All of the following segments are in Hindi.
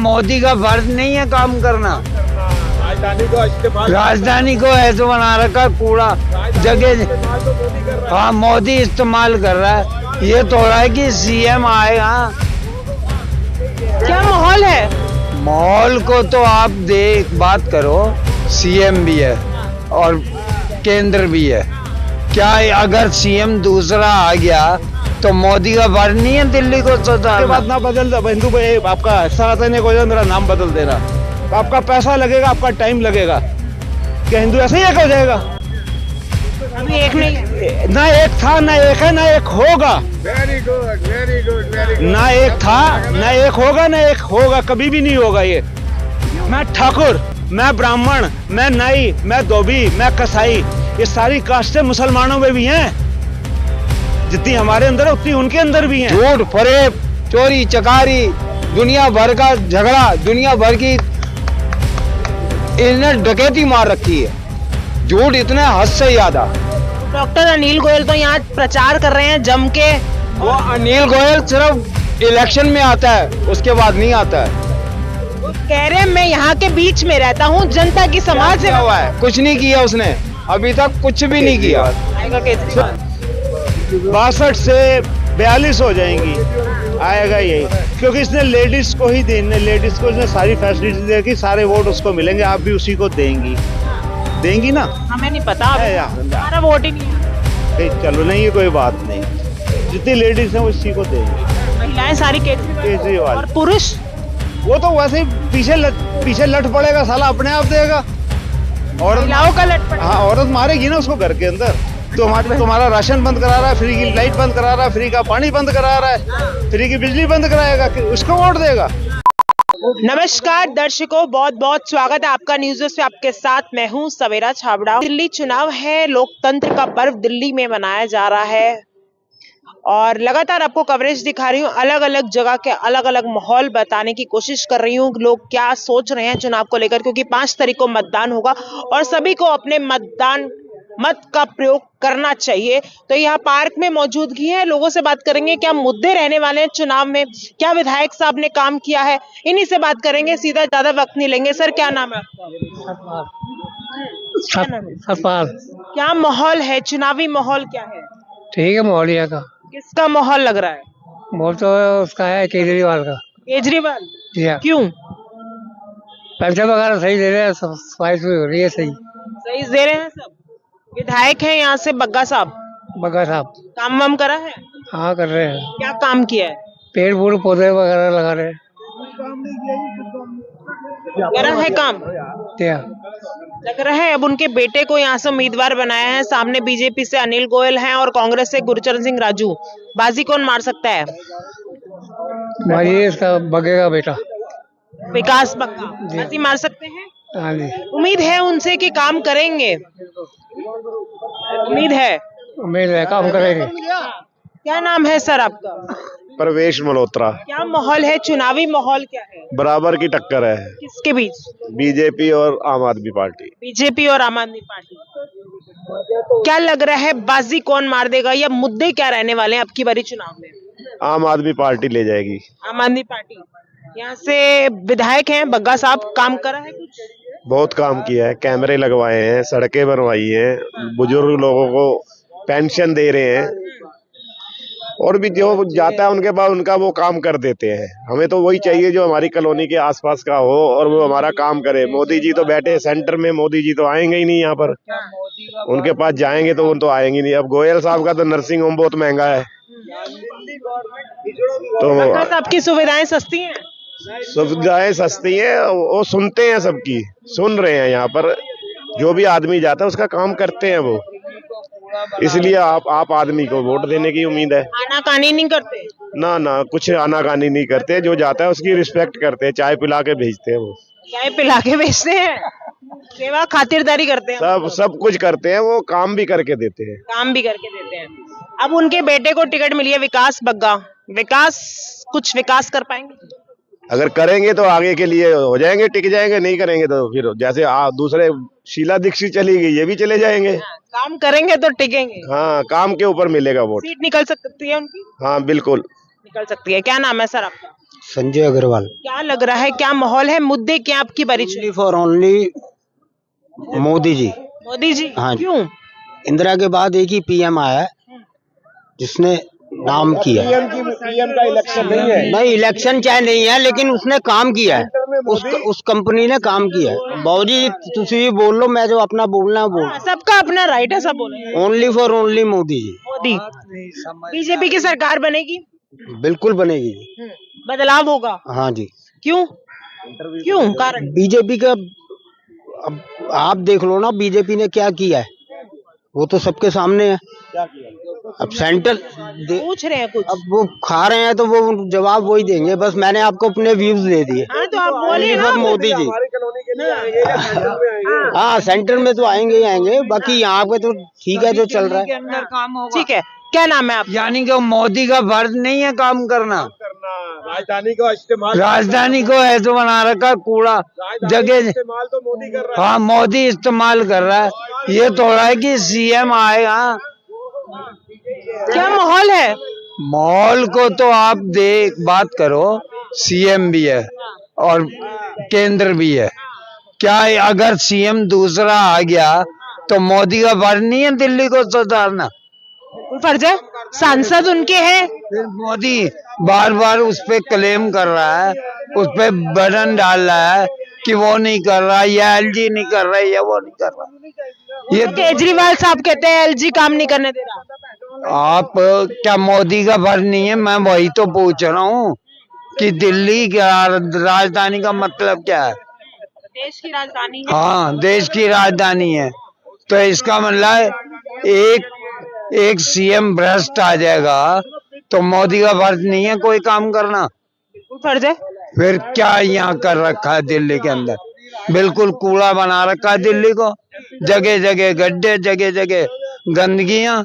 मोदी का फर्ज नहीं है काम करना? राजधानी को ऐसे बना रखा कूड़ा जगह। हाँ, मोदी इस्तेमाल कर रहा है। ये थोड़ा है कि सीएम आएगा। क्या माहौल है? माहौल को तो आप बात करो, सीएम भी है और केंद्र भी है। क्या अगर सीएम दूसरा आ गया तो मोदी का फर्ज नहीं है दिल्ली को सुधारना? बात ना बदल दो हिंदू भाई, आपका सनातन को मेरा नाम बदल देना, तो आपका पैसा लगेगा, आपका टाइम लगेगा। क्या हिंदू ऐसे ही एक हो जाएगा? अभी एक नहीं, ना एक था, ना एक है, ना एक होगा। Very good, very good, very good. ना एक था, ना एक होगा, ना एक होगा, कभी भी नहीं होगा ये। मैं ठाकुर, मैं ब्राह्मण, मैं नाई, मैं धोबी, मैं कसाई, ये सारी कास्टें मुसलमानों में भी हैं। जितनी हमारे अंदर है उतनी उनके अंदर भी हैं। झूठ, फरेब, चोरी चकारी, दुनिया भर का झगड़ा, दुनिया भर की इन्हें डकैती मार रखी है। झूठ इतना हद से ज्यादा। डॉक्टर अनिल गोयल तो यहाँ प्रचार कर रहे हैं जम के। वो अनिल गोयल सिर्फ इलेक्शन में आता है, उसके बाद नहीं आता है। वो कह रहे हैं मैं यहाँ के बीच में रहता हूँ, जनता की समाज से हुआ है, कुछ नहीं किया उसने, अभी तक कुछ भी नहीं किया। आएगा केजरीवाल। 62 से 42 हो जाएंगी, आएगा यही, क्योंकि इसने लेडीज को ही देने, लेडीज को इसने सारी फैसिलिटी देगी, सारे वोट उसको मिलेंगे, आप भी उसी को देंगी ना? हमें नहीं पता, है यार। हमारा वोट ही नहीं है। चलो नहीं, ये कोई बात नहीं, जितनी लेडीज है वो इसी को देंगी। महिलाएं सारी केजरीवाल और पुरुष वो तो वैसे ही पीछे लट पड़ेगा साला, अपने आप देगा। और महिलाओं का लटपट। हाँ, औरत मारेगी ना उसको घर के अंदर। तुम्हारा राशन बंद करा रहा है, फ्री की लाइट बंद करा रहा है, फ्री का पानी बंद करा रहा है, फ्री की बिजली बंद कराएगा, उसको वोट देगा? नमस्कार दर्शकों, बहुत बहुत स्वागत है आपका न्यूज़ पे। आपके साथ मैं हूं सवेरा छाबड़ा। दिल्ली चुनाव है, लोकतंत्र का पर्व दिल्ली में मनाया जा रहा है और लगातार आपको कवरेज दिखा रही हूँ। अलग अलग जगह के अलग अलग माहौल बताने की कोशिश कर रही हूँ, लोग क्या सोच रहे हैं चुनाव को लेकर, क्योंकि 5 तारीख को मतदान होगा और सभी को अपने मत का प्रयोग करना चाहिए। तो यहाँ पार्क में मौजूदगी है, लोगों से बात करेंगे क्या मुद्दे रहने वाले हैं चुनाव में, क्या विधायक साहब ने काम किया है, इन्हीं से बात करेंगे। सीधा, ज्यादा वक्त नहीं लेंगे। सर क्या नाम है आपका? सतपाल। क्या माहौल है, चुनावी माहौल क्या है? ठीक है, मौलिया का किसका माहौल लग रहा है? वो तो उसका है, केजरीवाल का। केजरीवाल? जी हाँ। क्यों? पैसे वगैरह सही दे रहे हैं, सफाई हो रही है, सही सही दे रहे हैं सब। विधायक है यहाँ से बग्गा साहब, बग्गा साहब काम वाम करा है? हाँ कर रहे हैं। क्या काम किया है? पेड़ पौधे पौधे वगैरह लगा रहे हैं। करा है काम? क्या लग रहा है अब उनके बेटे को यहाँ से उम्मीदवार बनाया है। सामने बीजेपी से अनिल गोयल हैं और कांग्रेस से गुरचरण सिंह राजू। बाजी कौन मार सकता है? भाई इसका बग्गे का बेटा विकास बग्गा बाजी मार सकते हैं। हाँ जी, उम्मीद है उनसे कि काम करेंगे, उम्मीद है काम करेंगे। क्या नाम है सर आपका? प्रवेश मल्होत्रा। क्या माहौल है, चुनावी माहौल क्या है? बराबर की टक्कर है, किसके बीच? बीजेपी और आम आदमी पार्टी। बीजेपी और आम आदमी पार्टी। क्या लग रहा है, बाजी कौन मार देगा या मुद्दे क्या रहने वाले हैं अब की बारी चुनाव में? आम आदमी पार्टी ले जाएगी। आम आदमी पार्टी। यहाँ से विधायक हैं बग्गा साहब, काम करा है कुछ? बहुत काम किया है, कैमरे लगवाए हैं, सड़कें बनवाई हैं, बुजुर्ग लोगों को पेंशन दे रहे हैं, और भी जो जाता है उनके पास उनका वो काम कर देते हैं। हमें तो वही चाहिए जो हमारी कॉलोनी के आसपास का हो और वो हमारा काम करे। मोदी जी तो बैठे सेंटर में, मोदी जी तो आएंगे ही नहीं यहाँ पर, उनके पास जाएंगे तो वो तो आएंगे नहीं। अब गोयल साहब का तो नर्सिंग होम बहुत महंगा है, तो बग्गा साहब की सुविधाएं सस्ती हैं? सुविधाएं सस्ती है, वो सुनते हैं, सबकी सुन रहे हैं। यहाँ पर जो भी आदमी जाता है उसका काम करते हैं वो, इसलिए आप आदमी को वोट देने की उम्मीद है। आनाकानी नहीं करते? ना कुछ आनाकानी नहीं करते, जो जाता है उसकी रिस्पेक्ट करते हैं, चाय पिला के भेजते हैं, वो चाय पिला के बेचते हैं, सेवा खातिरदारी करते हैं, सब कुछ करते हैं, वो काम भी करके देते हैं। काम भी करके देते हैं। अब उनके बेटे को टिकट मिली है, विकास बग्गा। कुछ विकास कर पाएंगे? अगर करेंगे तो आगे के लिए हो जाएंगे, टिक जाएंगे, नहीं करेंगे तो फिर जैसे दूसरे शीला दीक्षित चली गई, ये भी चले जाएंगे। काम करेंगे तो टिकेंगे। हाँ, काम के ऊपर मिलेगा वोट। सीट निकल सकती है उनकी? हाँ बिल्कुल निकल सकती है। क्या नाम है सर आपका? संजय अग्रवाल। क्या लग रहा है, क्या माहौल है, मुद्दे क्या आपकी बारी only for only Modi ji. Modi ji? हाँ जी। क्यों? इंदिरा के बाद एक ही पीएम आया है जिसने नाम किया है। पीएम का इलेक्शन नहीं है। नहीं, इलेक्शन चाहे नहीं है लेकिन उसने काम किया है, उस कंपनी ने काम किया है। बाबूजी तुसी भी बोल लो, मैं जो अपना बोलना है बोल। सबका अपना राइट है, सब बोले। Only for only Modi ji. Modi. BJP की सरकार बनेगी? बिल्कुल बनेगी जी। बदलाव होगा? हाँ जी। क्यों? क्यों? कारण? बीजेपी का अब आप देख लो ना, बीजेपी ने क्या किया है वो तो सबके सामने है। अब सेंट्रल पूछ रहे हैं कुछ? अब वो खा रहे हैं तो वो जवाब वही देंगे। बस मैंने आपको अपने व्यूज दे दिए। हाँ तो आप बोलिए ना। मोदी जी। हाँ, सेंटर में तो आएंगे ही आएंगे, बाकी यहाँ पे तो ठीक है जो चल रहा है। ठीक है, क्या नाम है आप? यानी कि मोदी का फर्ज नहीं है काम करना। राजधानी को इस्तेमाल, राजधानी को ऐसे बना रखा है, कूड़ा जगह। इस्तेमाल तो मोदी कर रहा है। हाँ, मोदी इस्तेमाल कर रहा है। ये थोड़ा है कि सीएम आएगा। क्या माहौल है? माहौल को तो आप देख बात करो, सीएम भी है और केंद्र भी है। क्या अगर सीएम दूसरा आ गया तो मोदी का फर्ज नहीं है दिल्ली को सुधारना? फर्ज है, सांसद उनके हैं। फिर मोदी बार बार उस पे क्लेम कर रहा है, उस पे बटन डाल रहा है कि वो नहीं कर रहा, या एलजी नहीं कर रहा, या वो नहीं कर रहा। ये केजरीवाल साहब कहते हैं एलजी काम नहीं करने दे रहा। आप क्या मोदी का फर्ज नहीं है? मैं वही तो पूछ रहा हूँ कि दिल्ली का राजधानी का मतलब क्या है? देश की राजधानी है। हाँ, देश की राजधानी है। तो इसका मतलब एक सीएम भ्रष्ट आ जाएगा तो मोदी का फर्ज नहीं है कोई काम करना? फर्ज है। फिर क्या यहाँ कर रखा है दिल्ली के अंदर? बिल्कुल कूड़ा बना रखा है दिल्ली को, जगह जगह गड्ढे, जगह जगह गंदगियां।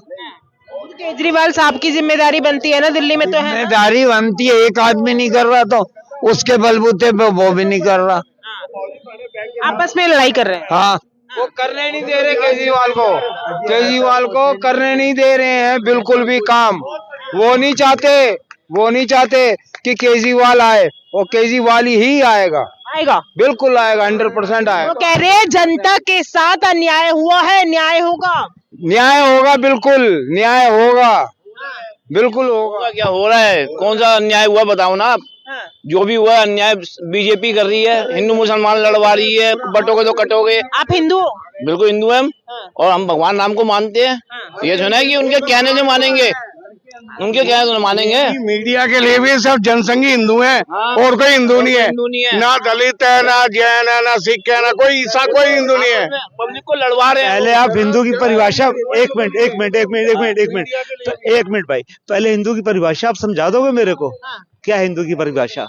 केजरीवाल साहब की जिम्मेदारी बनती है ना, दिल्ली में तो है। जिम्मेदारी बनती है, एक आदमी नहीं कर रहा तो उसके बलबूते पे वो भी नहीं कर रहा। आपस में लड़ाई कर रहे हैं। हाँ, वो करने नहीं दे रहे केजरीवाल को करने नहीं दे रहे हैं बिल्कुल भी काम। वो नहीं चाहते कि केजरीवाल आए, वो केजरीवाल ही आएगा। बिल्कुल आएगा, 100% आएगा। वो कह रहे हैं जनता के साथ अन्याय हुआ है, न्याय होगा। न्याय होगा, बिल्कुल न्याय होगा, बिल्कुल होगा। क्या हो रहा है, कौन सा अन्याय हुआ बताओ ना आप। जो भी हुआ अन्याय बीजेपी कर रही है, हिंदू मुसलमान लड़वा रही है, बटोगे तो कटोगे। आप हिंदू हो? बिल्कुल हिंदू हैं हम, और हम भगवान राम को मानते हैं। ये सुना है कि उनके कहने से मानेंगे, उनके कहने से मानेंगे। मीडिया के लिए भी सब जनसंघी हिंदू हैं, और कोई हिंदू नहीं है। ना दलित है, ना जैन है, ना सिख है, ना कोई ईसा, कोई हिंदू नहीं है। पब्लिक को लड़वा रहे हैं। पहले आप हिंदू की परिभाषा, एक मिनट भाई, पहले हिंदू की परिभाषा आप समझा दोगे मेरे को? क्या हिंदू की परिभाषा?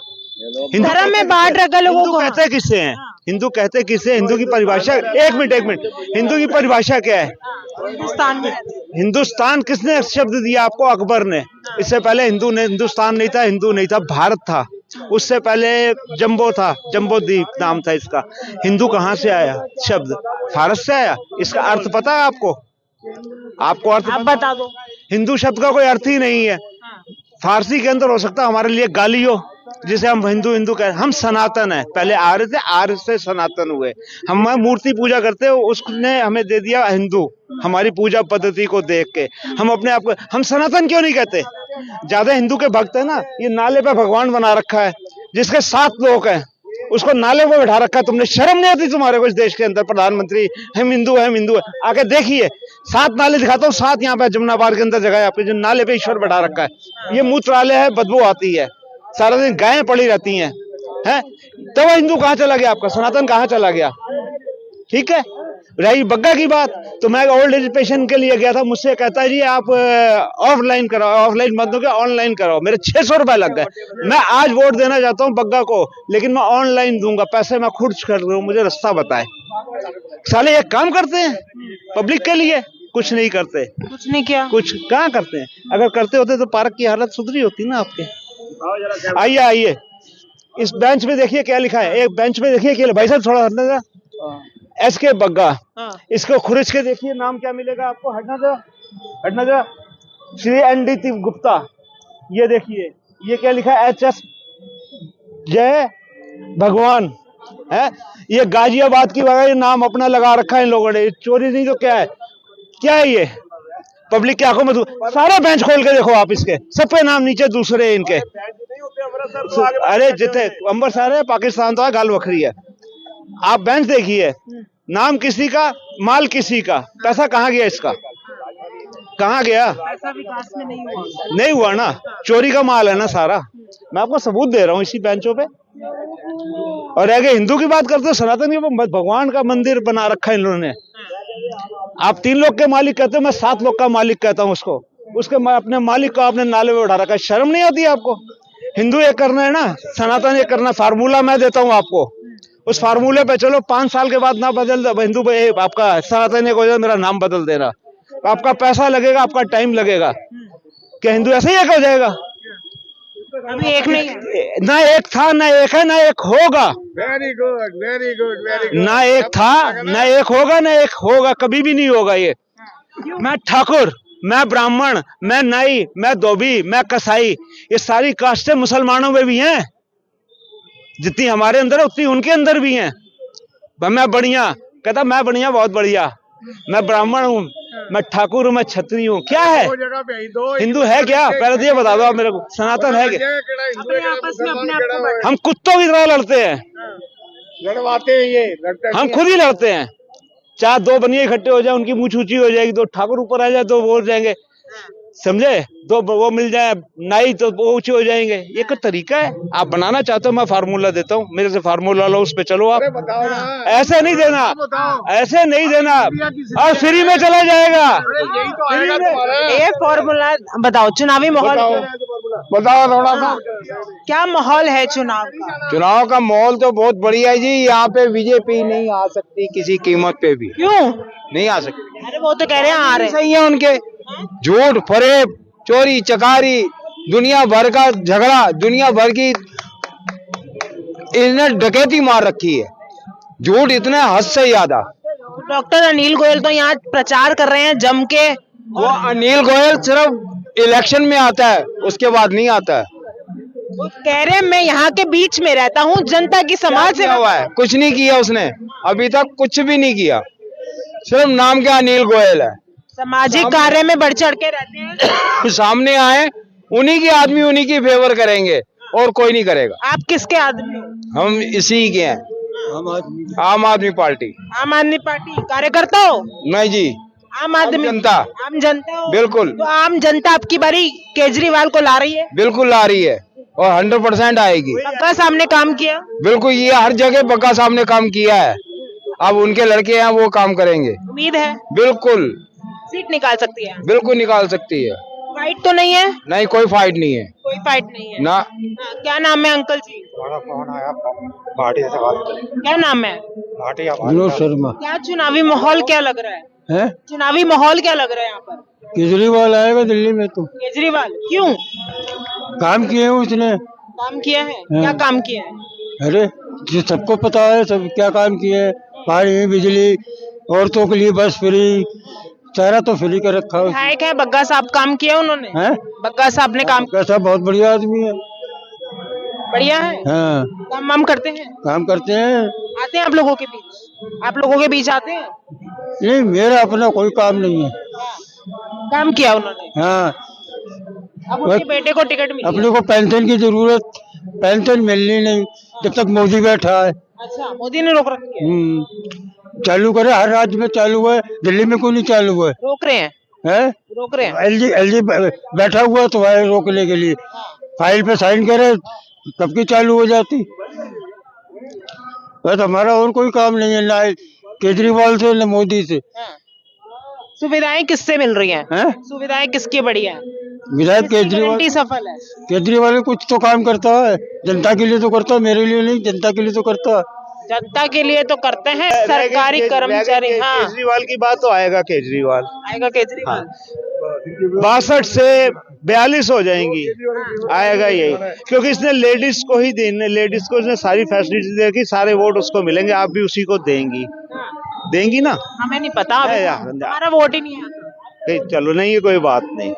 धर्म में बांट रखा लोगों को। कहते किससे हैं? हिंदू कहते किससे? हिंदू की परिभाषा, एक मिनट, हिंदू की परिभाषा क्या है? हिंदुस्तान में। हिंदुस्तान किसने शब्द दिया आपको? अकबर ने। इससे पहले हिंदुस्तान नहीं था, हिंदू नहीं था, भारत था। उससे पहले जम्बो था, जम्बो द्वीप नाम था इसका। हिंदू कहाँ से आया शब्द? भारत से आया। इसका अर्थ पता है आपको? आपको अर्थ आप बता दो। हिंदू शब्द का कोई अर्थ ही नहीं है। फारसी के अंदर हो सकता है हमारे लिए गाली हो, जिसे हम हिंदू कह, हम सनातन है। पहले आर्य थे, आर्य से सनातन हुए। हम मूर्ति पूजा करते हो, उसने हमें दे दिया हिंदू, हमारी पूजा पद्धति को देख के। हम अपने आप को हम सनातन क्यों नहीं कहते? ज्यादा हिंदू के भक्त है ना, ये नाले पे भगवान बना रखा है जिसके 7 लोग हैं, उसको नाले पे बैठा रखा है। तुमने शर्म नहीं आती तुम्हारे को? इस देश के अंदर प्रधानमंत्री हम हिंदू है। आके देखिए, 7 नाले दिखाता हूँ, 7 यहाँ पे जमुना पार के अंदर जगह है आपके, जो नाले पे ईश्वर बैठा रखा है। ये मूत्रालय है, बदबू आती है, सारा दिन गायें पड़ी रहती हैं। तो हिंदू कहाँ चला गया आपका? सनातन कहाँ चला गया? ठीक है। रही बग्गा की बात, तो मैं ओल्ड एज पेशेंट के लिए गया था, मुझसे कहता है जी आप ऑफलाइन कराओ, ऑफलाइन मत दोगे ऑनलाइन कराओ। मेरे 600 रुपए लग गए। मैं आज वोट देना चाहता हूँ बग्गा को, लेकिन मैं ऑनलाइन दूंगा, पैसे मैं खुद कर लूँ, मुझे रास्ता बताए। साले एक काम करते हैं पब्लिक के लिए, कुछ नहीं करते। कुछ नहीं किया। कुछ कहाँ करते हैं? अगर करते होते तो पार्क की हालत सुधरी होती ना आपके। आइए इस बेंच में देखिए क्या लिखा है। एक बेंच में देखिए क्या, भाई साहब थोड़ा हटना जा। SK बग्गा, इसको खुरिच के देखिए, नाम क्या मिलेगा आपको? हटना जा। श्री ND गुप्ता, ये देखिए ये क्या लिखा है? HS जय भगवान है। ये गाजियाबाद की वजह नाम अपना लगा रखा है इन लोगों ने। चोरी नहीं तो क्या है, क्या है ये? पब्लिक की आंखों में सारे बेंच खोल के देखो आप, इसके सब पे नाम नीचे दूसरे इनके। अरे जितने अमृतसर है, पाकिस्तान तो है, गाल बखरी है। आप बेंच देखिए, नाम किसी का, माल किसी का, पैसा कहाँ गया इसका, कहाँ गया? ऐसा विकास में नहीं हुआ ना, चोरी का माल है ना सारा। मैं आपको सबूत दे रहा हूँ इसी बेंचों पे। और अगर हिंदू की बात करते हो, सनातन की, भगवान का मंदिर बना रखा है इन्होंने। आप 3 लोग के मालिक कहते हो, मैं 7 लोग का मालिक कहता हूँ उसको। उसके अपने मालिक को आपने नाले में उठा रखा है। शर्म नहीं आती आपको? हिंदू ये करना है ना, सनातन ये करना। फार्मूला मैं देता हूँ आपको, उस फार्मूले पे चलो। 5 साल के बाद ना बदल हिंदू पे आपका सनातन को मेरा नाम बदल देना। आपका पैसा लगेगा, आपका टाइम लगेगा। क्या हिंदू ऐसे ही एक हो जाएगा? अभी एक नहीं है। ना एक था, ना एक है, ना एक होगा। Very good, very good, very good. ना एक था, ना एक होगा, ना एक होगा, कभी भी नहीं होगा ये। मैं ठाकुर, मैं ब्राह्मण, मैं नाई, मैं धोबी, मैं कसाई, ये सारी कास्टें मुसलमानों में भी हैं। जितनी हमारे अंदर है उतनी उनके अंदर भी हैं। मैं बढ़िया कहता, मैं बढ़िया, बहुत बढ़िया। मैं ब्राह्मण हूँ, मैं ठाकुर हूँ, मैं छत्री हूँ। क्या है? हिंदू है क्या? पहले तो ये बता दो आप मेरे को, सनातन है क्या? अपने आपस में अपने आप को बढ़ा- हम कुत्तों की तरह लड़ते हैं, लड़वाते हैं ये, लड़ते हम खुद ही लड़ते हैं। 4 बनिए इकट्ठे हो जाए, उनकी मूछ ऊंची हो जाएगी, 2 ठाकुर ऊपर आ जाए तो वो हो जाएंगे, समझे? 2 वो मिल जाए नाई तो वो ऊंचे हो जाएंगे। ये कोई तरीका है? आप बनाना चाहते हो, मैं फार्मूला देता हूँ, मेरे से फार्मूला लो, उस पे चलो आप। बताओ ना, ऐसे नहीं देना, ऐसे नहीं देना, और फ्री में चला जाएगा। यही तो आएगा तुम्हारा। ये फॉर्मूला बताओ। चुनावी माहौल बताओ थोड़ा सा। क्या माहौल है चुनाव का? चुनाव का माहौल तो बहुत बढ़िया है जी। यहाँ पे बीजेपी नहीं आ सकती किसी कीमत पे भी, क्यों? नहीं आ सकती। अरे वो तो कह रहे हैं आ रहे हैं। सही है उनके। झूठ, फरेब, चोरी चकारी, दुनिया भर का झगड़ा, दुनिया भर की इन्हें डकैती मार रखी है। झूठ इतना हद से ज्यादा। डॉक्टर अनिल गोयल तो यहाँ प्रचार कर रहे हैं जम के। वो अनिल गोयल सिर्फ इलेक्शन में आता है, उसके बाद नहीं आता है। वो कह रहे हैं मैं यहाँ के बीच में रहता हूँ, जनता की समाज किया सेवा। हुआ है? कुछ नहीं किया उसने, अभी तक कुछ भी नहीं किया। सिर्फ नाम के अनिल गोयल है। सामाजिक कार्य में बढ़ चढ़ के रहते हैं। सामने आए, उन्हीं की आदमी उन्हीं की फेवर करेंगे, और कोई नहीं करेगा। आप किसके आदमी हो? हम इसी के हैं, आम आदमी पार्टी। आम आदमी पार्टी कार्यकर्ता हो? नहीं जी, आम आदमी जनता। आम जनता हो? बिल्कुल। तो आम जनता आपकी बारी केजरीवाल को ला रही है। बिल्कुल ला रही है, और 100% आएगी। बग्गा साहब ने काम किया। बिल्कुल, ये हर जगह बग्गा साहब ने काम किया है। अब उनके लड़के हैं, वो काम करेंगे। उम्मीद है बिल्कुल, सीट निकाल सकती है। बिल्कुल निकाल सकती है। फाइट तो नहीं है? नहीं, कोई फाइट नहीं है कोई फाइट नहीं है ना। हाँ, क्या नाम है अंकल जी? क्या नाम है? विनोद शर्मा क्या चुनावी माहौल क्या लग रहा है? है। चुनावी माहौल क्या लग रहा है यहाँ पर? केजरीवाल आएगा दिल्ली में तो। केजरीवाल क्यों? काम किए हैं उसने। काम किया है? क्या काम किया है? अरे जो सबको पता है, सब क्या काम किए हैं। पानी, बिजली, औरतों के लिए बस फ्री, सारा तो फ्री कर रखा है। विधायक है बग्गा साहब, काम किया उन्होंने? हैं? बग्गा साहब ने काम कैसा बहुत बढ़िया आदमी है। बढ़िया है। हाँ, काम वाम करते हैं? काम करते हैं। आते हैं आप लोगों के बीच? आप लोगों के बीच आते हैं? नहीं, मेरा अपना कोई काम नहीं है। काम किया उन्होंने। हाँ, अब उनके बेटे को टिकट मिली है। अपने को पेंशन की जरूरत, पेंशन मिलनी नहीं जब तक मोदी बैठा है। अच्छा, मोदी ने रोक रखी है। चालू करे, हर राज्य में चालू है, दिल्ली में क्यों नहीं चालू है? रोक रहे हैं? हैं? रोक रहे हैं? एलजी बैठा हुआ तो है रोकने के लिए। फाइल पे साइन करे, कब की चालू हो जाती। बस हमारा और कोई काम नहीं है, ना केजरीवाल से ना मोदी से। सुविधाएं किससे मिल रही हैं? हैं? सुविधाएं किसकी बढ़िया है? विधायक किसकी केजरीवाल। गारंटी सफल है? केजरीवाल कुछ तो काम करता है, जनता के लिए तो करता है, मेरे लिए नहीं, जनता के लिए तो करता है। जनता के लिए तो करते हैं सरकारी कर्मचारी। हाँ, केजरीवाल की बात तो आएगा केजरीवाल। आएगा केजरीवाल। 62 से 42 हो जाएंगी, आएगा यही, क्योंकि इसने लेडीज को ही देने, लेडीज को इसने सारी फैसिलिटी देखी, सारे वोट उसको मिलेंगे। आप भी उसी को देंगी, देंगी ना? हमें नहीं पता, अभी हमारा वोट ही नहीं है। नहीं, चलो नहीं, ये कोई बात नहीं।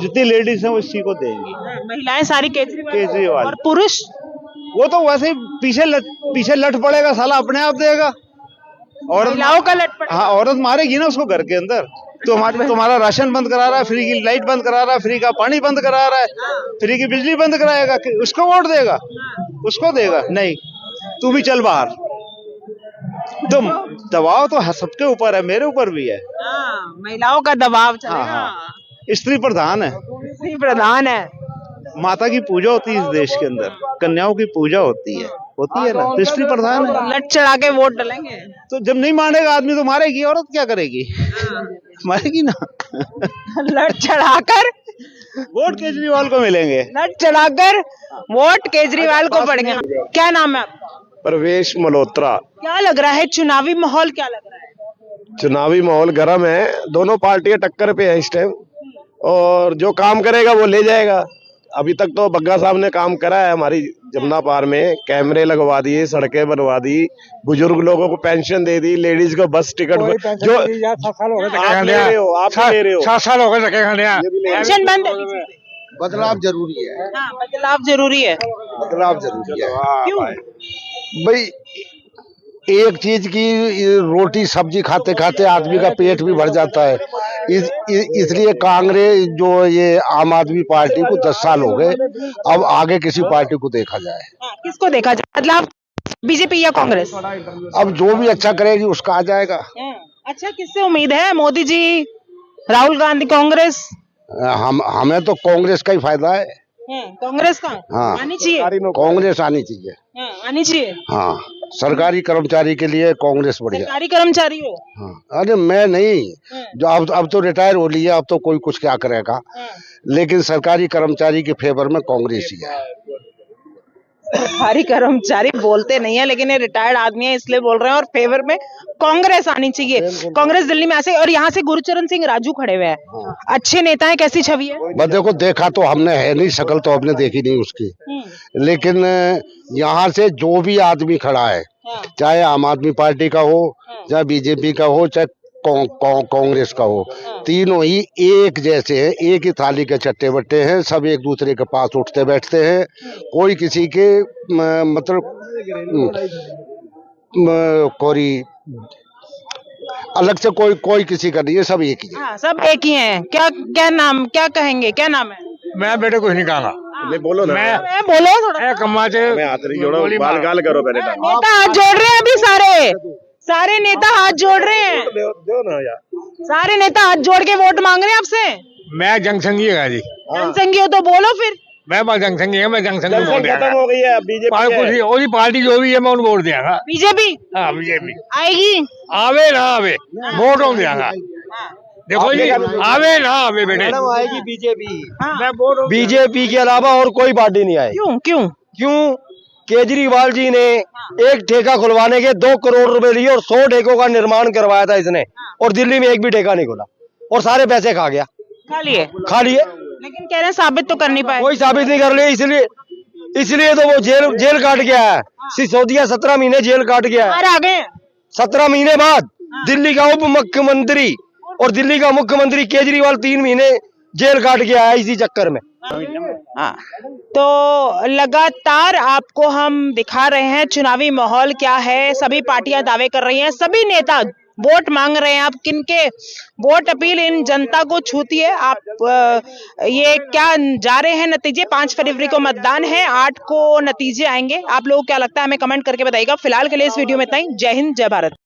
जितनी लेडीज हैं वो इसी को देंगी। महिलाएं सारी केजरीवाल केजरीवाल। और पुरुष वो तो वैसे ही पीछे लट पड़ेगा साला, अपने आप देगा। औरत महिलाओं का लट पड़ा। हाँ, औरत मारेगी ना उसको घर के अंदर। तो तुम्हारा राशन बंद करा रहा है, फ्री की लाइट बंद करा रहा है, फ्री का पानी बंद करा रहा है, फ्री की बिजली बंद कराएगा, उसको वोट देगा? उसको देगा नहीं। तू भी चल बाहर। तुम दबाव तो सबके ऊपर है, मेरे ऊपर भी है। महिलाओं का दबाव चलेगा। हाँ। स्त्री प्रधान है, स्त्री प्रधान है। माता की पूजा होती है इस देश के अंदर, कन्याओं की पूजा होती है ना, तो स्त्री प्रधान है। लट चढ़ा के वोट डालेंगे। तो जब नहीं मानेगा आदमी तो मारेगी, औरत क्या करेगी? मारेगी ना। लट चढ़ाकर वोट केजरीवाल को मिलेंगे। लट चढ़ाकर वोट केजरीवाल को पड़ेंगे। क्या नाम है आपका? प्रवेश मल्होत्रा। क्या लग रहा है, चुनावी माहौल क्या लग रहा है? चुनावी माहौल गर्म है, दोनों पार्टियां टक्कर पे है इस टाइम, और जो काम करेगा वो ले जाएगा। अभी तक तो बग्गा साहब ने काम करा है हमारी जमुना पार में, कैमरे लगवा दिए, सड़कें बनवा दी, बुजुर्ग लोगों को पेंशन दे दी, लेडीज को बस टिकट जो आप ले रहे हो 7 साल हो गए पेंशन बंद है। बदलाव जरूरी है, हाँ, बदलाव जरूरी है। बदलाव जरूरी है। क्यों? भाई एक चीज की रोटी सब्जी खाते खाते आदमी का पेट भी भर जाता है। इसलिए कांग्रेस जो ये आम आदमी पार्टी को 10 साल हो गए, अब आगे किसी पार्टी को देखा जाए। हाँ, किसको देखा जाए? बदलाव बीजेपी या कांग्रेस? अब जो भी अच्छा करेगी उसका आ जाएगा। अच्छा, किससे उम्मीद है? मोदी जी, राहुल गांधी, कांग्रेस? हमें तो कांग्रेस का ही फायदा है। कांग्रेस का हाँ, आनी चाहिए। कांग्रेस आनी चाहिए। आनी चाहिए। हाँ, सरकारी कर्मचारी के लिए कांग्रेस बढ़िया। सरकारी कर्मचारी हो? हाँ, अरे मैं नहीं, जो अब तो रिटायर हो लिया, अब तो कोई कुछ क्या करेगा, लेकिन सरकारी कर्मचारी के फेवर में कांग्रेस ही है। सरकारी कर्मचारी बोलते नहीं है, लेकिन ये रिटायर्ड आदमी है इसलिए बोल रहे हैं, और फेवर में कांग्रेस आनी चाहिए। कांग्रेस दिल्ली में ऐसे, और यहाँ से गुरुचरण सिंह राजू खड़े हुए हैं, अच्छे नेता है, कैसी छवि है? बस देखो, देखा तो हमने है नहीं, शक्ल तो हमने देखी नहीं उसकी, लेकिन यहाँ से जो भी आदमी खड़ा है, चाहे आम आदमी पार्टी का हो, चाहे बीजेपी का हो, चाहे कांग्रेस का हो, तीनों ही एक जैसे हैं, एक ही थाली के चट्टे बट्टे हैं, सब एक दूसरे के पास उठते बैठते हैं, कोई किसी के मतलब कोई अलग से कोई किसी का नहीं है, सब एक ही है। हाँ, सब एक ही हैं। क्या नाम, क्या कहेंगे, क्या नाम है? मैं बेटे कुछ नहीं कहूँगा। नहीं बोलो ना, मैं बोलो थोड़ा। कम्मा से मैं हाथ नहीं जोड़ो, बाल गाल करो पहले। नेता हाथ जोड़ रहे हैं, अभी सारे नेता हाथ जोड़ रहे हैं, दो ना यार, सारे नेता हाथ जोड़ के वोट मांग रहे हैं आपसे। मैं जनसंघी है जी। जनसंघी हो तो बोलो फिर। मैं जनसंघी है, मैं जनसंघी वोट खत्म हो गई है बीजेपी। पार्टी जो भी है मैं उनको वोट देगा। बीजेपी? हाँ, बीजेपी आएगी, आवे ना आवे वोट हम देगा। देखो जी, आवे ना आवे बेटे, आएगी बीजेपी। मैं वोट बीजेपी के अलावा और कोई पार्टी नहीं आएगी। क्यों? केजरीवाल जी ने एक ठेका खुलवाने के 2 करोड़ रुपए लिए और 100 ठेकों का निर्माण करवाया था इसने, और दिल्ली में एक भी ठेका नहीं खुला, और सारे पैसे खा गया, खा लिए। लेकिन कह रहे हैं साबित तो कर नहीं पाए। कोई साबित नहीं कर रहे, इसलिए तो वो जेल काट गया है। सिसोदिया 17 महीने जेल काट गया है। आ गए 17 महीने बाद दिल्ली का उप मुख्यमंत्री और दिल्ली का मुख्यमंत्री केजरीवाल 3 महीने जेल काट गया है इसी चक्कर में। हाँ, तो लगातार आपको हम दिखा रहे हैं चुनावी माहौल क्या है। सभी पार्टियां दावे कर रही हैं, सभी नेता वोट मांग रहे हैं। आप किनके वोट अपील इन जनता को छूती है? आप ये क्या जा रहे हैं नतीजे? 5 फरवरी को मतदान है, 8 को नतीजे आएंगे। आप लोगों को क्या लगता है हमें कमेंट करके बताइएगा। फिलहाल के लिए इस वीडियो में इतना ही। जय हिंद, जय भारत।